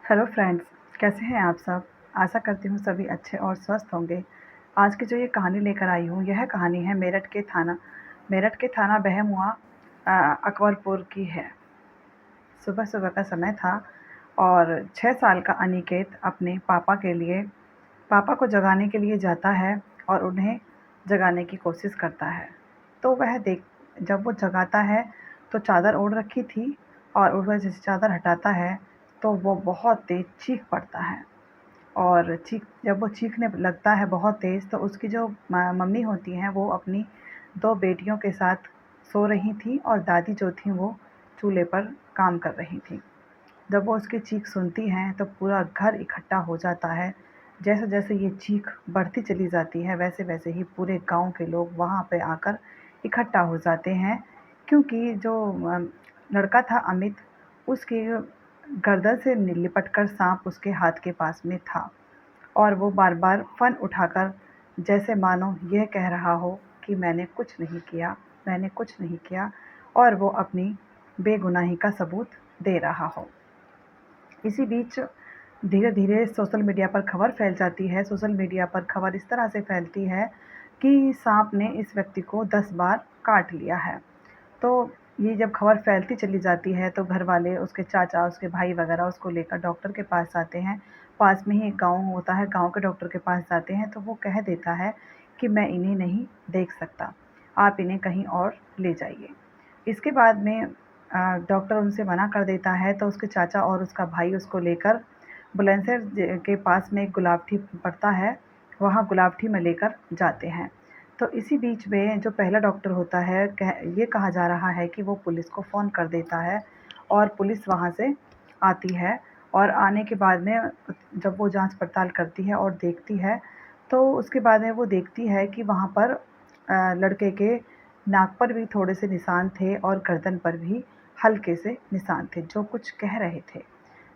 Hello friends, कैसे हैं आप सब? आशा करती हूँ सभी अच्छे और स्वस्थ होंगे। आज की जो ये कहानी लेकर आई हूँ, यह कहानी है मेरठ के थाना बहमुआ अकबरपुर की है। सुबह-सुबह का समय था और 6 साल का अनिकेत अपने पापा को जगाने के लिए जाता है और उन्हें जगाने की कोशिश करता है। तो वह देख जब वो जगाता है तो चादर ओढ़ रखी थी और वह जैसे चादर हटाता है तो वो बहुत तेज़ चीख पड़ता है। और जब वो चीखने लगता है बहुत तेज़ तो उसकी जो मम्मी होती हैं वो अपनी 2 बेटियों के साथ सो रही थीं और दादी जो थीं वो चूल्हे पर काम कर रही थीं। जब वो उसकी चीख सुनती हैं तो पूरा घर इकट्ठा हो जाता है। जैसे-जैसे ये चीख बढ़ती चली जाती है वैसे-वैसे ही पूरे गाँव के लोग वहाँ पे आकर इकट्ठा हो जाते हैं, क्योंकि जो लड़का था अमित, उसकी गर्दन से लिपट कर साँप उसके हाथ के पास में था और वो बार-बार फन उठाकर जैसे मानो यह कह रहा हो कि मैंने कुछ नहीं किया और वो अपनी बेगुनाही का सबूत दे रहा हो। इसी बीच धीरे-धीरे सोशल मीडिया पर खबर फैल जाती है। सोशल मीडिया पर खबर इस तरह से फैलती है कि साँप ने इस व्यक्ति को 10 बार काट लिया है। तो ये जब खबर फैलती चली जाती है तो घरवाले, उसके चाचा, उसके भाई वगैरह उसको लेकर डॉक्टर के पास जाते हैं। पास में ही एक गाँव होता है, गाँव के डॉक्टर के पास जाते हैं तो वो कह देता है कि मैं इन्हें नहीं देख सकता, आप इन्हें कहीं और ले जाइए। इसके बाद में डॉक्टर उनसे मना कर देता है तो उसके चाचा और उसका भाई उसको लेकर बुलंदशहर के पास में एक गुलाबटी पड़ता है, वहाँ गुलाबटी में लेकर जाते हैं। तो इसी बीच में जो पहला डॉक्टर होता है ये कहा जा रहा है कि वो पुलिस को फ़ोन कर देता है और पुलिस वहाँ से आती है और आने के बाद में जब वो जाँच पड़ताल करती है और देखती है, तो उसके बाद में वो देखती है कि वहाँ पर लड़के के नाक पर भी थोड़े से निशान थे और गर्दन पर भी हल्के से निशान थे, जो कुछ कह रहे थे।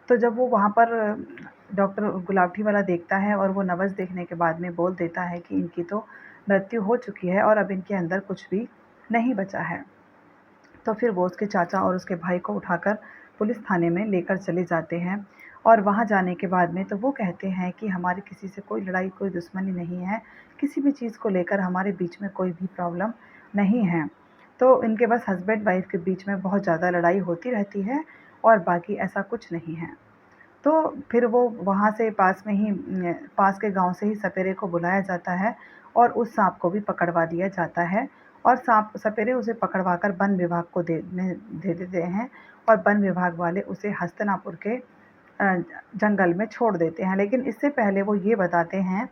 तो जब वो वहाँ पर डॉक्टर गुलाबटी वाला देखता है और वो नब्ज़ देखने के बाद में बोल देता है कि इनकी तो मृत्यु हो चुकी है और अब इनके अंदर कुछ भी नहीं बचा है। तो फिर वो उसके चाचा और उसके भाई को उठाकर पुलिस थाने में लेकर चले जाते हैं और वहाँ जाने के बाद में तो वो कहते हैं कि हमारी किसी से कोई लड़ाई, कोई दुश्मनी नहीं है, किसी भी चीज़ को लेकर हमारे बीच में कोई भी प्रॉब्लम नहीं है। तो इनके बस हस्बैंड वाइफ़ के बीच में बहुत ज़्यादा लड़ाई होती रहती है और बाकी ऐसा कुछ नहीं है। तो फिर वो वहाँ से पास के गाँव से ही सपेरे को बुलाया जाता है और उस साँप को भी पकड़वा दिया जाता है और सपेरे उसे पकड़वा कर वन विभाग को दे देते हैं और वन विभाग वाले उसे हस्तिनापुर के जंगल में छोड़ देते हैं। लेकिन इससे पहले वो ये बताते हैं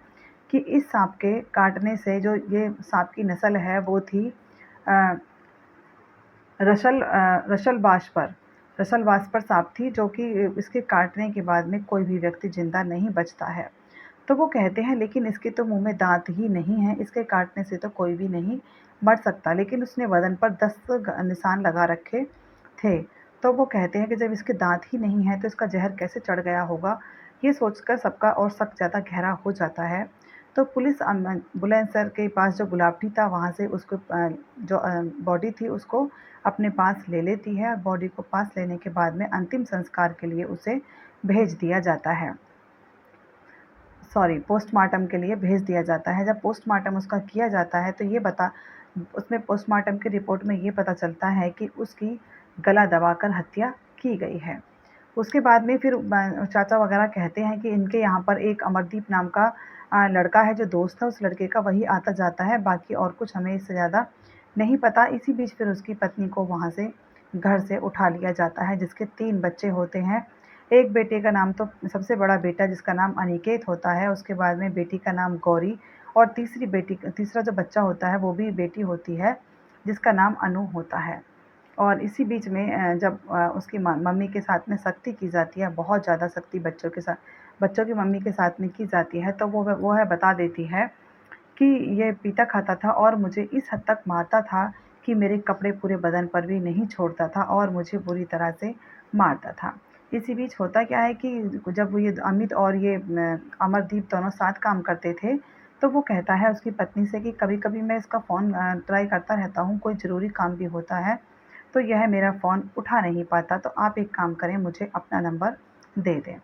कि इस साँप के काटने से जो ये साँप की नस्ल है वो थी अ, रसलबाज पर साँप थी, जो कि इसके काटने के बाद में कोई भी व्यक्ति ज़िंदा नहीं बचता है। तो वो कहते हैं लेकिन इसके तो मुँह में दाँत ही नहीं हैं, इसके काटने से तो कोई भी नहीं मर सकता। लेकिन उसने बदन पर 10 निशान लगा रखे थे। तो वो कहते हैं कि जब इसके दाँत ही नहीं हैं तो इसका ज़हर कैसे चढ़ गया होगा? ये सोचकर सबका और शक ज़्यादा गहरा हो जाता है। तो पुलिस बुलंदशहर के पास जो गुलाबटी था वहाँ से उसको बॉडी थी उसको अपने पास ले लेती है और बॉडी को पास लेने के बाद में अंतिम संस्कार के लिए उसे भेज दिया जाता है। पोस्टमार्टम के लिए भेज दिया जाता है। जब पोस्टमार्टम उसका किया जाता है तो उसमें पोस्टमार्टम की रिपोर्ट में ये पता चलता है कि उसकी गला दबाकर हत्या की गई है। उसके बाद में फिर चाचा वगैरह कहते हैं कि इनके यहाँ पर एक अमरदीप नाम का लड़का है जो दोस्त है उस लड़के का, वही आता-जाता है, बाकी और कुछ हमें इससे ज़्यादा नहीं पता। इसी बीच फिर उसकी पत्नी को वहाँ से घर से उठा लिया जाता है जिसके 3 बच्चे होते हैं। एक बेटे का नाम तो सबसे बड़ा बेटा जिसका नाम अनिकेत होता है, उसके बाद में बेटी का नाम गौरी और तीसरा जो बच्चा होता है वो भी बेटी होती है जिसका नाम अनु होता है। और इसी बीच में जब उसकी मम्मी के साथ में सख्ती की जाती है, बहुत ज़्यादा सख्ती बच्चों की मम्मी के साथ में की जाती है, तो वो है बता देती है कि ये पीता खाता था और मुझे इस हद तक मारता था कि मेरे कपड़े पूरे बदन पर भी नहीं छोड़ता था और मुझे बुरी तरह से मारता था। इसी बीच होता क्या है कि जब वो ये अमित और ये अमरदीप दोनों साथ काम करते थे, तो वो कहता है उसकी पत्नी से कि कभी-कभी मैं इसका फ़ोन ट्राई करता रहता हूँ, कोई ज़रूरी काम भी होता है, तो यह मेरा फ़ोन उठा नहीं पाता, तो आप एक काम करें मुझे अपना नंबर दे दें।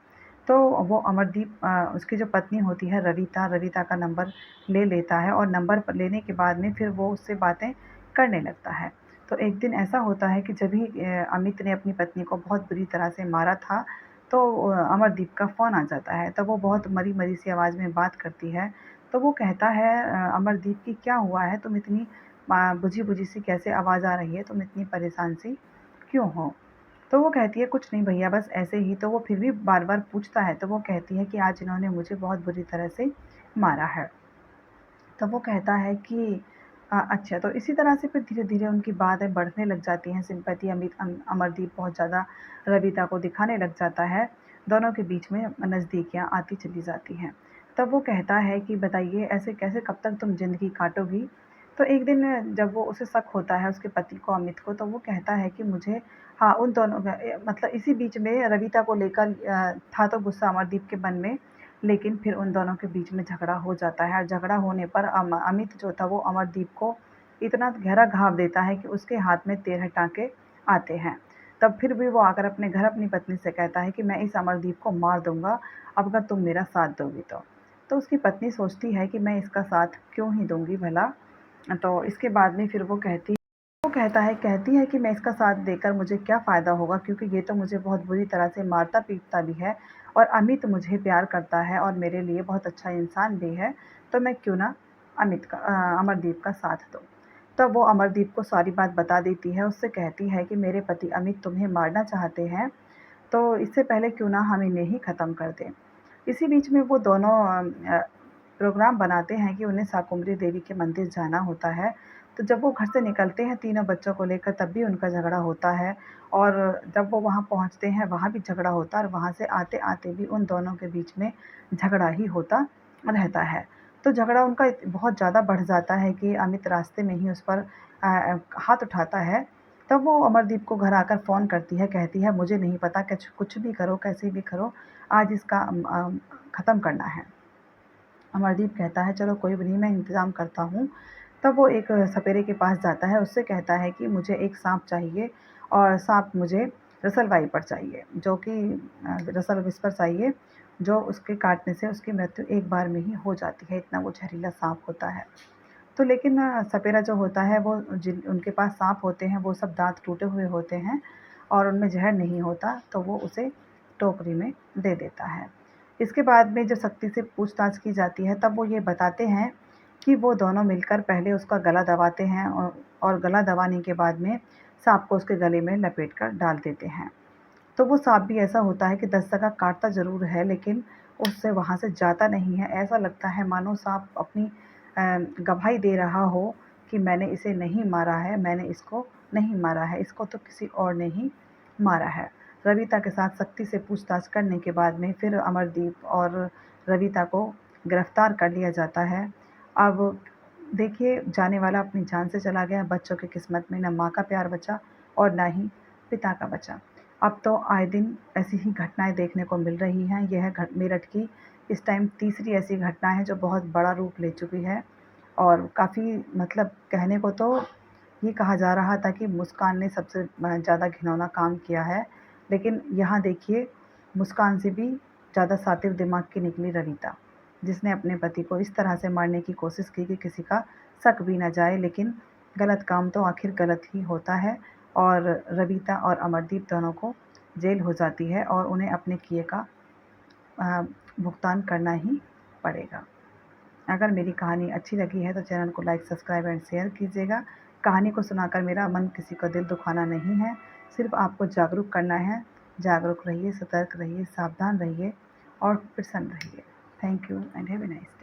तो वो अमरदीप उसकी जो पत्नी होती है रविता का नंबर ले लेता है और नंबर लेने के बाद में फिर वो उससे बातें करने लगता है। तो एक दिन ऐसा होता है कि जब भी अमित ने अपनी पत्नी को बहुत बुरी तरह से मारा था, तो अमरदीप का फ़ोन आ जाता है। तब वो बहुत मरी-मरी सी आवाज़ में बात करती है। तो वो कहता है अमरदीप कि क्या हुआ है? तुम इतनी बुझी-बुझी सी कैसे आवाज़ आ रही है? तुम इतनी परेशान सी क्यों हो? तो वो कहती है, "कुछ नहीं भैया, बस ऐसे ही।" तो वो फिर भी बार-बार पूछता है, तो वो कहती है कि आज इन्होंने मुझे बहुत बुरी तरह से मारा है। तो वो कहता है कि अच्छा। तो इसी तरह से फिर धीरे-धीरे उनकी बातें बढ़ने लग जाती हैं, सिम्पैथी अमरदीप बहुत ज़्यादा रविता को दिखाने लग जाता है। दोनों के बीच में नज़दीकियाँ आती चली जाती हैं। तब वो कहता है कि बताइए ऐसे कैसे कब तक तुम ज़िंदगी काटोगी? तो एक दिन जब वो उसे शक होता है उसके पति को अमित को, तो वो कहता है कि मुझे हाँ, उन दोनों का मतलब इसी बीच में रविता को लेकर था तो गुस्सा अमरदीप के मन में, लेकिन फिर उन दोनों के बीच में झगड़ा हो जाता है और झगड़ा होने पर अमित जो था वो अमरदीप को इतना गहरा घाव देता है कि उसके हाथ में 13 टाँके आते हैं। तब फिर भी वो आकर अपने घर अपनी पत्नी से कहता है कि मैं इस अमरदीप को मार दूँगा, अब अगर तुम मेरा साथ दोगी तो। तो उसकी पत्नी सोचती है कि मैं इसका साथ क्यों ही दूँगी भला? तो इसके बाद में फिर वो कहती है कि मैं इसका साथ देकर मुझे क्या फ़ायदा होगा, क्योंकि ये तो मुझे बहुत बुरी तरह से मारता-पीटता भी है और अमित मुझे प्यार करता है और मेरे लिए बहुत अच्छा इंसान भी है, तो मैं क्यों ना अमरदीप का साथ दूँ। तब वो अमरदीप को सारी बात बता देती है, उससे कहती है कि मेरे पति अमित तुम्हें मारना चाहते हैं, तो इससे पहले क्यों ना हम इन्हें ही ख़त्म कर दें। इसी बीच में वो दोनों प्रोग्राम बनाते हैं कि उन्हें शाकुंभरी देवी के मंदिर जाना होता है। तो जब वो घर से निकलते हैं तीनों बच्चों को लेकर, तब भी उनका झगड़ा होता है और जब वो वहाँ पहुँचते हैं वहाँ भी झगड़ा होता है और वहाँ से आते-आते भी उन दोनों के बीच में झगड़ा ही होता रहता है। तो झगड़ा उनका बहुत ज़्यादा बढ़ जाता है कि अमित रास्ते में ही उस पर हाथ उठाता है। तब वो अमरदीप को घर आकर फ़ोन करती है, कहती है मुझे नहीं पता, कुछ भी करो, कैसे भी करो, आज इसका ख़त्म करना है। अमरदीप कहता है चलो कोई नहीं, मैं इंतज़ाम करता हूँ। तब वो एक सपेरे के पास जाता है, उससे कहता है कि मुझे एक साँप चाहिए और साँप मुझे रसल वाइपर चाहिए, जो कि रसल विस्पर चाहिए, जो उसके काटने से उसकी मृत्यु एक बार में ही हो जाती है, इतना वो ज़हरीला साँप होता है। तो लेकिन सपेरा जो होता है वो जिन उनके पास साँप होते हैं, वो सब दाँत टूटे हुए होते हैं और उनमें ज़हर नहीं होता, तो वो उसे टोकरी में दे देता है। इसके बाद में जब शक्ति से पूछताछ की जाती है, तब वो ये बताते हैं कि वो दोनों मिलकर पहले उसका गला दबाते हैं और गला दबाने के बाद में साँप को उसके गले में लपेट कर डाल देते हैं। तो वो साँप भी ऐसा होता है कि 10 जगह काटता ज़रूर है, लेकिन उससे वहाँ से जाता नहीं है। ऐसा लगता है मानो साँप अपनी गवाही दे रहा हो कि मैंने इसे नहीं मारा है, मैंने इसको नहीं मारा है, इसको तो किसी और ने ही मारा है। रविता के साथ सख्ती से पूछताछ करने के बाद में फिर अमरदीप और रविता को गिरफ्तार कर लिया जाता है। अब देखिए, जाने वाला अपनी जान से चला गया, बच्चों की किस्मत में ना माँ का प्यार बचा और ना ही पिता का बचा। अब तो आए दिन ऐसी ही घटनाएँ देखने को मिल रही हैं। यह मेरठ की इस टाइम तीसरी ऐसी घटना है जो बहुत बड़ा रूप ले चुकी है और काफ़ी मतलब कहने को तो ये कहा जा रहा था कि मुस्कान ने सबसे ज़्यादा घिनौना काम किया है। लेकिन यहाँ देखिए, मुस्कान से भी ज़्यादा शातिर दिमाग की निकली रविता, जिसने अपने पति को इस तरह से मारने की कोशिश की कि किसी का शक भी ना जाए। लेकिन गलत काम तो आखिर गलत ही होता है और रविता और अमरदीप दोनों को जेल हो जाती है और उन्हें अपने किए का अ, भुगतान करना ही पड़ेगा। अगर मेरी कहानी अच्छी लगी है तो चैनल को लाइक, सब्सक्राइब एंड शेयर कीजिएगा। कहानी को सुनाकर मेरा मन किसी का दिल दुखाना नहीं है, सिर्फ़ आपको जागरूक करना है। जागरूक रहिए, सतर्क रहिए, सावधान रहिए और प्रसन्न रहिए। Thank you and have a nice day.